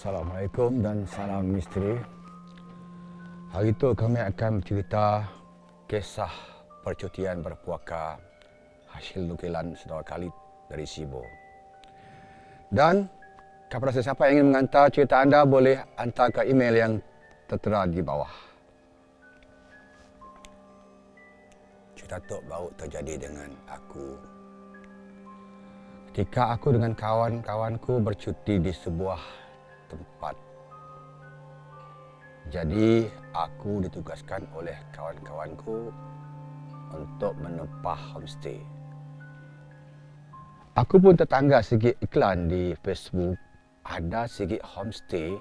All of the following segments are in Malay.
Assalamualaikum dan salam misteri. Hari itu kami akan bercerita kisah percutian berpuaka hasil nukilan saudara Khalid dari Sibo. Dan kepada sesiapa yang ingin menghantar cerita anda boleh hantar ke email yang tertera di bawah. Cerita itu baru terjadi dengan aku. Ketika aku dengan kawan-kawanku bercuti di sebuah tempat. Jadi aku ditugaskan oleh kawan-kawanku untuk menempah homestay. Aku pun tertangga sikit iklan di Facebook, ada sikit homestay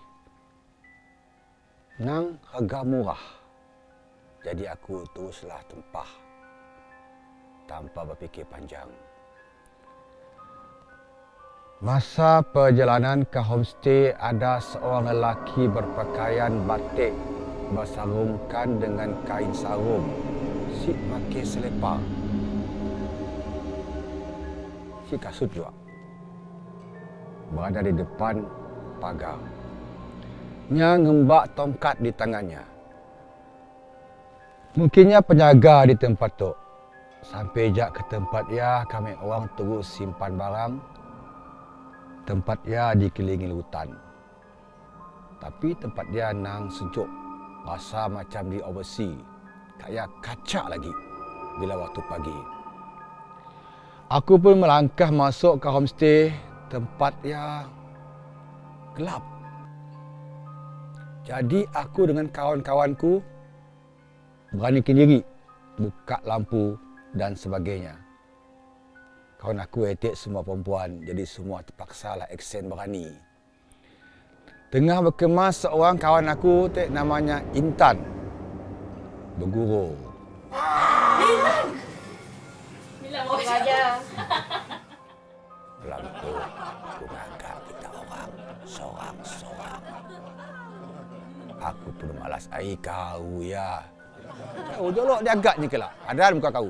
nang harga murah. Jadi aku teruslah tempah tanpa berfikir panjang. Masa perjalanan ke homestay, ada seorang lelaki berpakaian batik bersarungkan dengan kain sarung, si pakai selipar, si kasut juga, berada di depan pagar. Nya ngembak tongkat di tangannya. Mungkinnya penjaga di tempat tu. Sampai jak ke tempat ya, kami orang terus simpan barang. Tempat dia dikelilingi hutan. Tapi tempat dia nang sejuk. Rasa macam di oversea. Kayak kacak lagi bila waktu pagi. Aku pun melangkah masuk ke homestay. Tempat dia gelap. Jadi aku dengan kawan-kawanku beranikan diri. Buka lampu dan sebagainya. Kawan aku etik semua perempuan, jadi semua terpaksalah aksen berani. Tengah berkemas seorang kawan aku, namanya Intan, bergurau. Intan! Bila mau saja. Dalam tu, aku mengangkat kita orang, seorang-seorang. Aku pun malas, kau ya. Kau jolok dia agaknya ke lah, ada muka kau.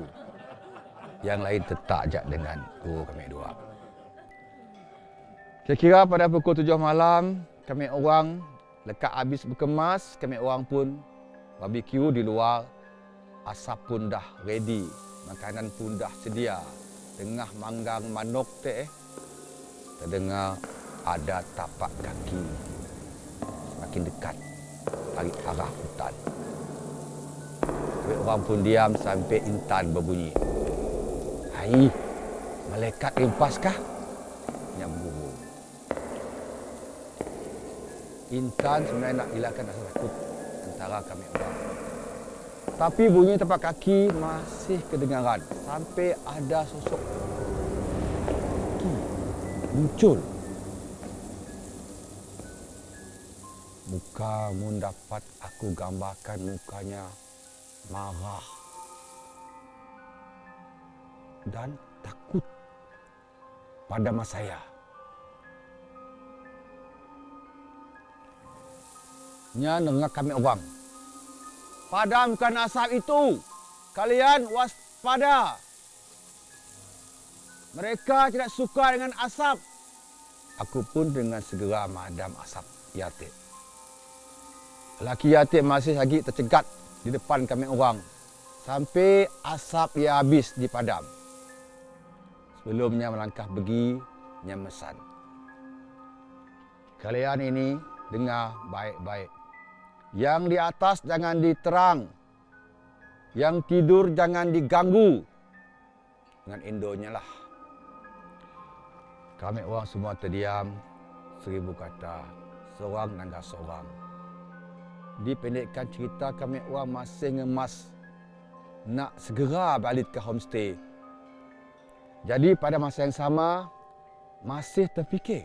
Yang lain tetap ajak dengan guru kami dua. Kira-kira pada pukul 7 malam, kami orang lekat habis berkemas, kami orang pun barbecue di luar. Asap pun dah ready, makanan pun dah sedia. Tengah manggang manok terdengar ada tapak kaki semakin dekat dari arah hutan. Kami orang pun diam sampai Intan berbunyi. Hai, malaikat rimpas kah? Yang berguru. Intan sebenarnya nak hilangkan rasa takut antara kami orang. Tapi bunyi tapak kaki masih kedengaran. Sampai ada sosok kaki muncul. Muka mun dapat aku gambarkan mukanya marah dan takut pada mas saya. Nya nengak kami orang. Padamkan asap itu. Kalian waspada. Mereka tidak suka dengan asap. Aku pun dengan segera madam asap Yatik. Lelaki Yatik masih lagi tercegat di depan kami orang. Sampai asap ia habis dipadam. Sebelumnya melangkah pergi, nya mesan. Kalian ini dengar baik-baik. Yang di atas jangan diterang. Yang tidur jangan diganggu. Dengan Indonya lah. Kami orang semua terdiam. 1000 kata. Seorang nangga seorang. Dipendekkan cerita, kami orang masih ngemas. Nak segera balik ke homestay. Jadi pada masa yang sama, masih terfikir.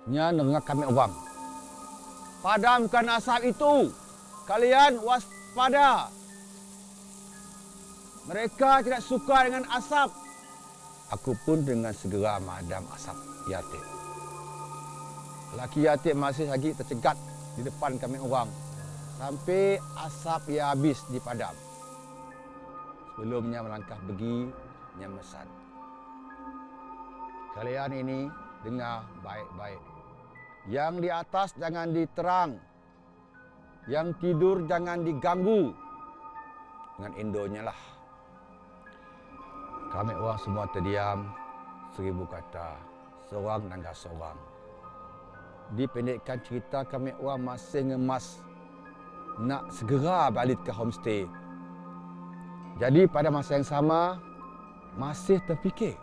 Nya nengak kami orang. Padamkan asap itu. Kalian waspada. Mereka tidak suka dengan asap. Aku pun dengan segera madam asap Yatik. Lelaki Yatik masih lagi tercegat di depan kami orang. sampai asap ia habis dipadam. Sebelumnya melangkah pergi memesan. Kalian ini dengar baik-baik. Yang di atas jangan diterang. Yang tidur jangan diganggu. Dengan endonya lah. Kami orang semua terdiam. 1000 kata. Seorang nangga seorang. Dipendekkan cerita, kami orang masih ngemas nak segera balik ke homestay. Jadi pada masa yang sama, masih terfikir.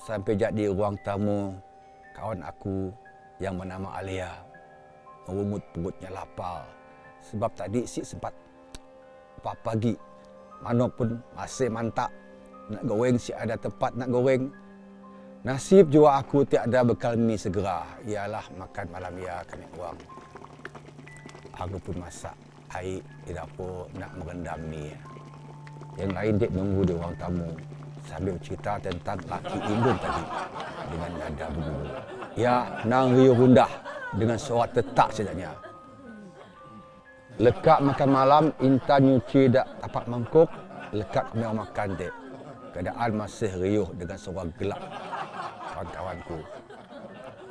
Sampai jadi ruang tamu kawan aku yang bernama Alia. Merungut perutnya lapar. Sebab tadi si sempat pagi. Mana pun masih mantap. Nak goreng si ada tempat nak goreng. Nasib jua aku tiada bekal mi segera. Ialah makan malam ya kami orang. Aku pun masak air di dapur nak merendam mi. Yang lain dek nunggu di ruang tamu sambil cerita tentang laki Indon tadi dengan nada berguru. Ya, nang riuh rendah dengan suara tetak saja. Lekat makan malam, Intan nyuci dak tapak mangkuk. Lekat kami orang makan dek. Keadaan masih riuh dengan suara gelap kawan-kawanku.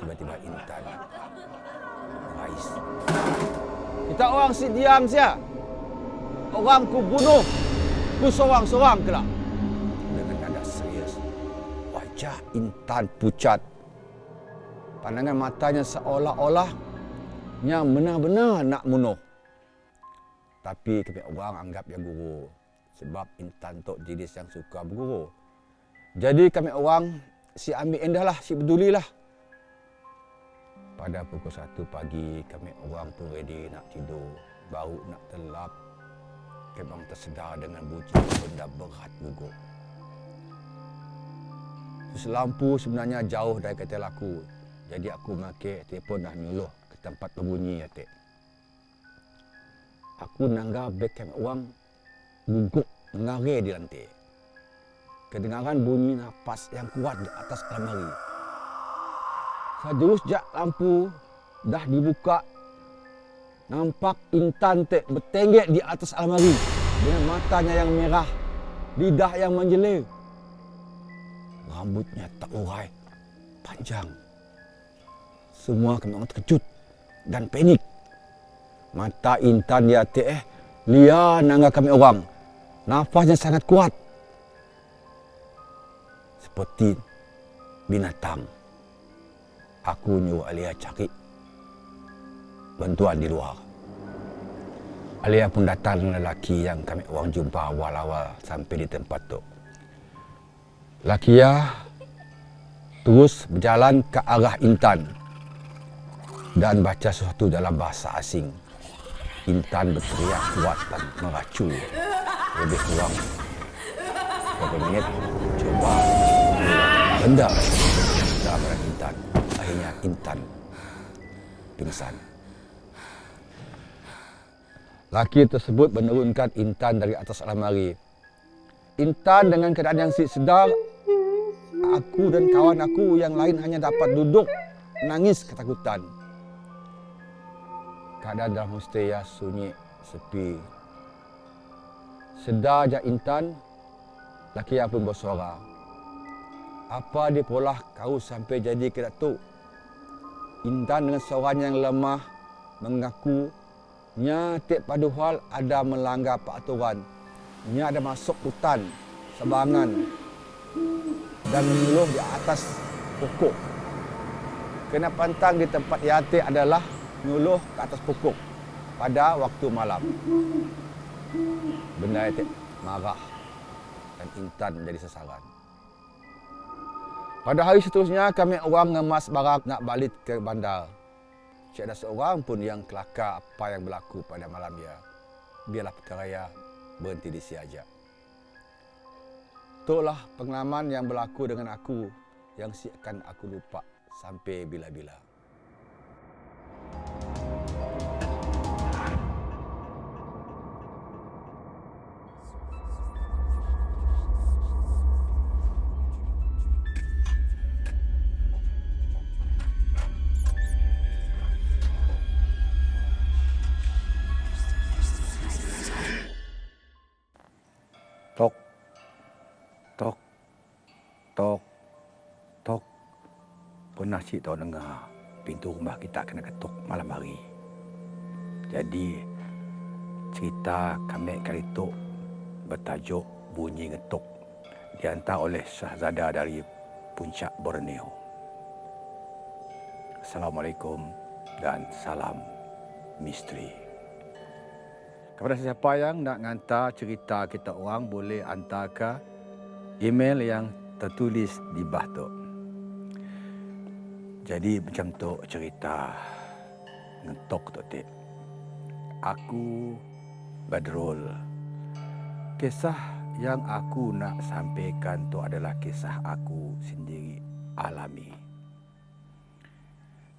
Tiba-tiba Intan rais. Kita orang si diam sia. Orang ku bunuh. Ku sorang-sorang kelak. Dengan nada serius. Wajah Intan pucat. Pandangan matanya seolah-olah yang benar-benar nak bunuh. Tapi kami orang anggap yang guru. Sebab Intan tok jenis yang suka berguru. Jadi kami orang si ambil endah lah, si pedulilah. Pada pukul 1 pagi, kami orang pun ready nak tidur. Baru nak terlap, kami orang tersedar dengan bunyi benda berat gugur. Sus lampu sebenarnya jauh dari katil aku. Jadi aku pakai telefon dah nyuluh ke tempat berbunyi ya, Tek. Aku nangga beg kami orang gugup mengarir di lantai. Kedengaran bunyi nafas yang kuat di atas almari. Sejurus jak lampu dah dibuka. Nampak Intan Tek bertenggek di atas almari dengan matanya yang merah, lidah yang menjelir. Rambutnya tak urai, panjang. Semua kami orang terkejut dan panik. Mata Intan dia Tek liar nangga kami orang. Nafasnya sangat kuat. Seperti binatang. Aku nyuruh Alia cari bantuan di luar. Alia pun datang dengan lelaki yang kami orang jumpa awal-awal sampai di tempat tu. Lelaki terus berjalan ke arah Intan dan baca sesuatu dalam bahasa asing. Intan berteriak kuat dan meracu. Lebih kurang beberapa minit coba benda dalam badan Intan. Akhirnya Intan pingsan. Laki tersebut menurunkan Intan dari atas almari. Intan dengan keadaan yang sedar, aku dan kawan aku yang lain hanya dapat duduk menangis ketakutan. Keadaan dalam homestay sunyi, sepi. Sedar je Intan, laki yang pun bersuara. Apa dia polah kau sampai jadi ke Datuk? Intan dengan suaranya yang lemah mengaku nya tiap pada hal ada melanggar peraturan. Nya ada masuk hutan sebangan dan mengeluh di atas pokok. Kena pantang di tempat Yati adalah mengeluh ke atas pokok pada waktu malam. Benda Yati marah dan Intan menjadi sasaran. Pada hari seterusnya, kami orang ngemas barak nak balik ke bandar. Tak ada seorang pun yang kelakar apa yang berlaku pada malam ya. Biarlah perkara berhenti di sini saja. Itulah pengalaman yang berlaku dengan aku yang akan aku lupa sampai bila-bila. Tok, tok, tok, tok. Pernah cik tahu dengar pintu rumah kita kena ketuk malam hari. Jadi cerita kami kali itu bertajuk Bunyi Ngetuk, dihantar oleh Syahzada dari Puncak Borneo. Assalamualaikum dan salam misteri. Kepada siapa yang nak hantar cerita kita orang, boleh hantar ke email yang tertulis di bawah tu. Jadi macam tu cerita ngetok tu tik. Aku Badrul. Kisah yang aku nak sampaikan tu adalah kisah aku sendiri alami.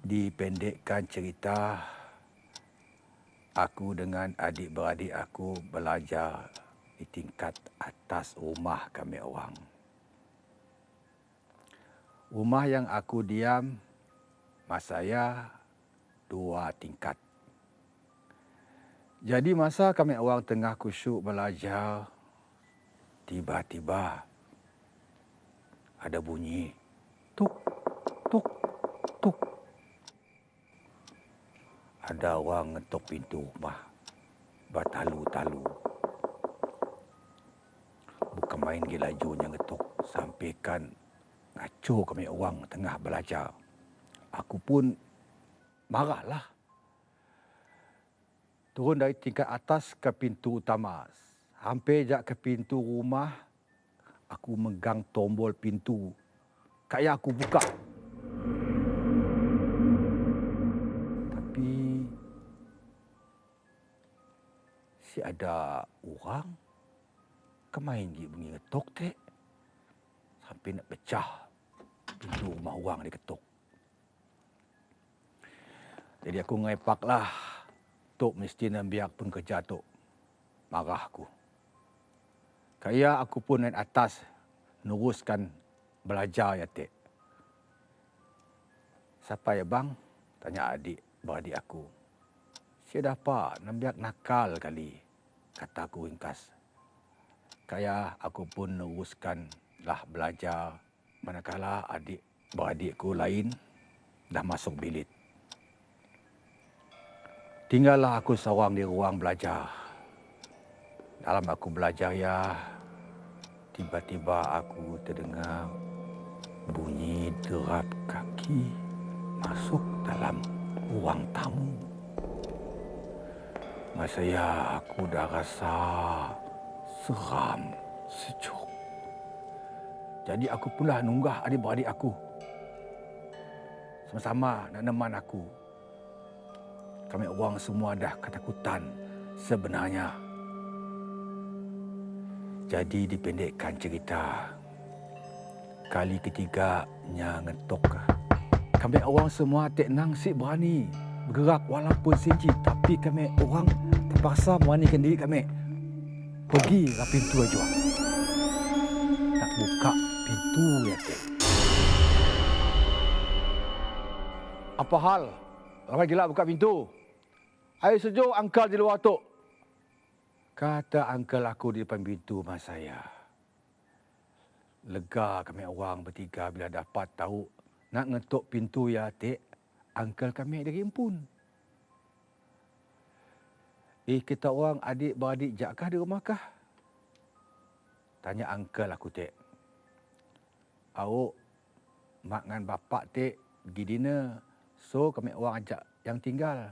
Dipendekkan cerita, aku dengan adik-beradik aku belajar di tingkat atas rumah kami orang. Rumah yang aku diam, masa saya 2 tingkat. Jadi masa kami orang tengah kusyuk belajar, tiba-tiba ada bunyi tuk, tuk, tuk. Ada orang ngetok pintu rumah, bertalu-talu. Bukan main gila lajunya ngetok, sampaikan ngaco kami orang tengah belajar. Aku pun marahlah. Turun dari tingkat atas ke pintu utama. Hampir jak ke pintu rumah, aku megang tombol pintu. Kayak aku buka. Tapi si ada orang kemain dia bunyi ngetok tek. Sampai nak pecah pintu rumah orang dia ketuk. Jadi aku ngepaklah. Tok mesti nak biar pun kerja tok. Marah aku. Kaya aku pun naik atas. Neruskan belajar ya tek. Siapa ya bang? Tanya adik-beradik aku. Saya dapat nak biar nakal kali. Kata aku ringkas. Kaya aku pun neruskan lah belajar. Manakala adik-beradikku lain dah masuk bilik. Tinggallah aku seorang di ruang belajar. Dalam aku belajar ya, tiba-tiba aku terdengar bunyi derap kaki masuk dalam ruang tamu. Masa ya aku dah rasa seram, sejuk. Jadi aku pula nunggah adik-beradik aku. Sama-sama nak neman aku. Kami orang semua dah ketakutan sebenarnya. Jadi dipendekkan cerita. Kali ketiganya ngetok. Kami orang semua tak nang si berani bergerak walaupun sinci. Tapi kami orang terpaksa beranikan diri kami. Pergi ke pintu aja. Nak buka pintu ya tek. Apa hal? Ramai gila buka pintu. Air sejuk angkel di luar tu. Kata angkel aku di depan pintu rumah saya. Lega kami orang bertiga bila dapat tahu nak ngetuk pintu ya tek. Angkel kami dari impun. Kita orang adik-beradik jakkah di rumah kah? Tanya angkel aku tek. Awak mak dengan bapak tek pergi dinner. So kami orang ajak yang tinggal.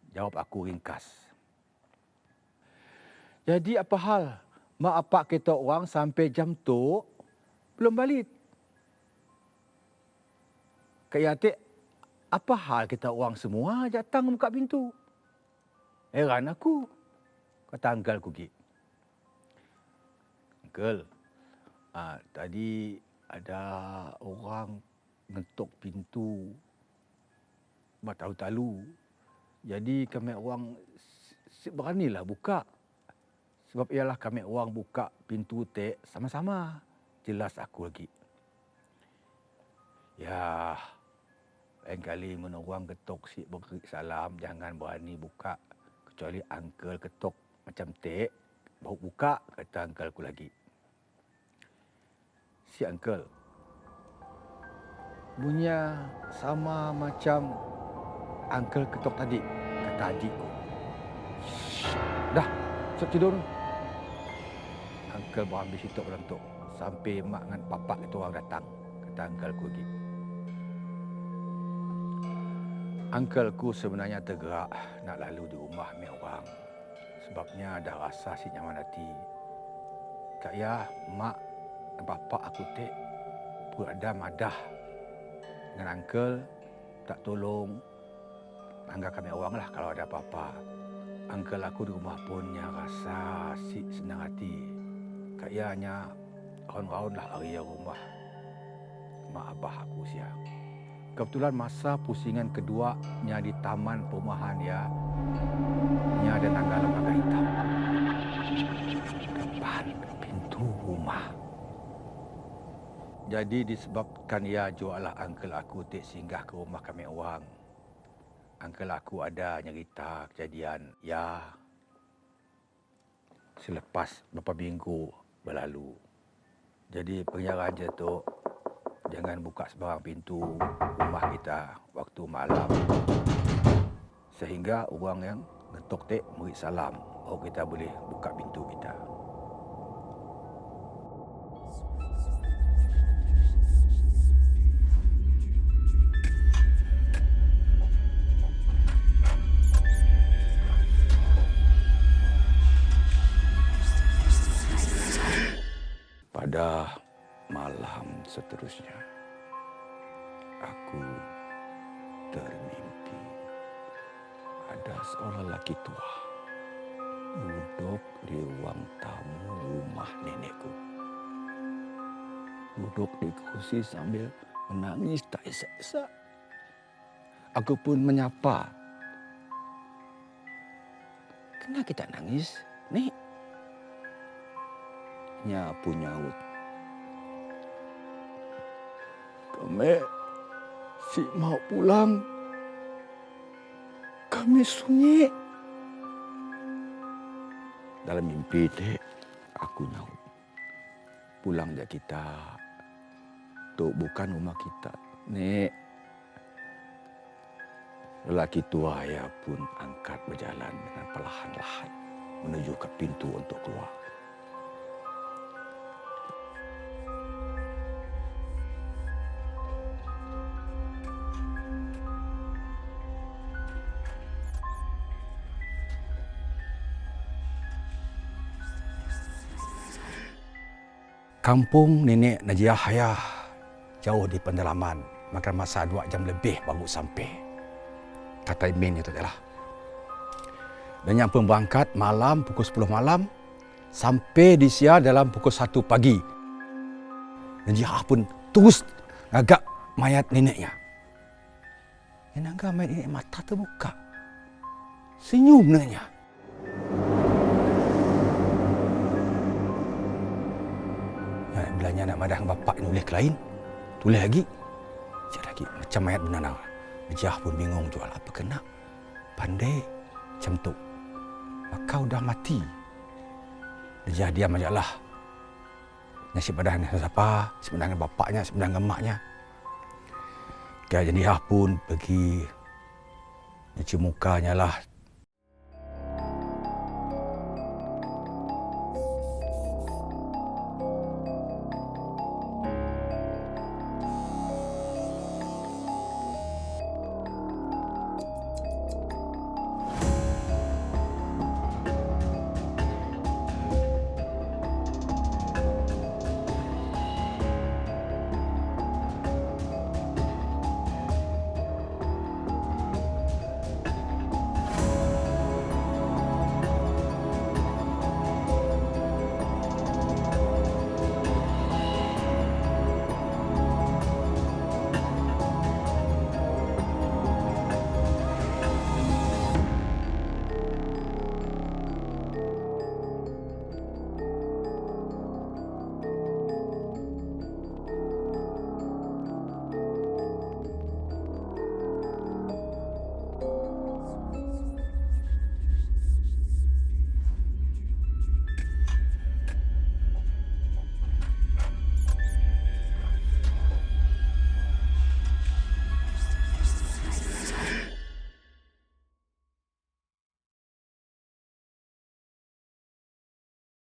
Jawab aku ringkas. Jadi apa hal? Mak apak kita orang sampai jam tu belum balik. Kaya atik, apa hal kita orang semua datang buka pintu? Heran aku. Kata uncle aku pergi. Uncle, tadi ada orang ngetuk pintu bertalu-talu. Jadi kami orang beranilah buka. Sebab ialah kami orang buka pintu tek sama-sama. Jelas aku lagi. Ya, lain kali mana orang ketuk si beri salam, jangan berani buka. Kecuali uncle ketuk macam tek. Baru buka, kata uncle aku lagi. Si uncle, bunyinya sama macam uncle ketok tadi, kata adikku. Dah, siap tidur. Uncle baru ambil sitok berantuk. Sampai mak dengan papak itu orang datang, kata uncle aku lagi. Uncle ku sebenarnya tergerak nak lalu di rumah mek orang. Sebabnya dah rasa si nyaman hati. Kak ya, mak dan bapak aku tek berada madah dengan uncle tak tolong anggar kami orang lah kalau ada apa-apa. Uncle aku di rumah punnya rasa si senang hati. Kak ya hanya raun-raun lah hari rumah mak abah aku siang. Kebetulan masa pusingan kedua nya di taman perumahan ya, nya ada tangga lembaga hitam depan pintu rumah. Jadi disebabkan ya jualah uncle aku tek singgah ke rumah kami orang. Uncle aku ada nyerita kejadian ya selepas beberapa minggu berlalu. Jadi penjara je tu, jangan buka sebarang pintu rumah kita waktu malam. Sehingga orang yang ngetok tek beri salam, baru kita boleh buka pintu kita. Pada malam seterusnya, aku termimpi ada seorang lelaki tua duduk di ruang tamu rumah nenekku. Duduk di kursi sambil menangis tak esak-esak. Aku pun menyapa. Kenapa kita nangis, Nek? Nya pun nyaut. Kami si mau pulang. Kami sunyi. Dalam mimpi dek, aku nyaut. Pulang je kita. Tu bukan rumah kita, Nek. Lelaki tua ya pun angkat berjalan dengan perlahan-lahan menuju ke pintu untuk keluar. Kampung nenek Najiah Hayah jauh di pendalaman, makan masa 2 jam lebih baru sampai. Kata Imin itu adalah. Dan yang pun berangkat malam pukul 10 malam sampai di Sia dalam pukul 1 pagi. Najiah pun terus agak mayat neneknya. Dan agak mayat nenek mata terbuka. Senyum neneknya. Bilanya nak madah bapak nulis ke lain, tulis lagi. Cik lagi macam mayat benanang. Najiah pun bingung jual apa kena. Pandai macam tu. Maka udah mati. Najiah diam aja lah. Nasib badan siapa, sebenarnya bapaknya, sebenarnya emaknya. Najiah pun pergi nyuci mukanya lah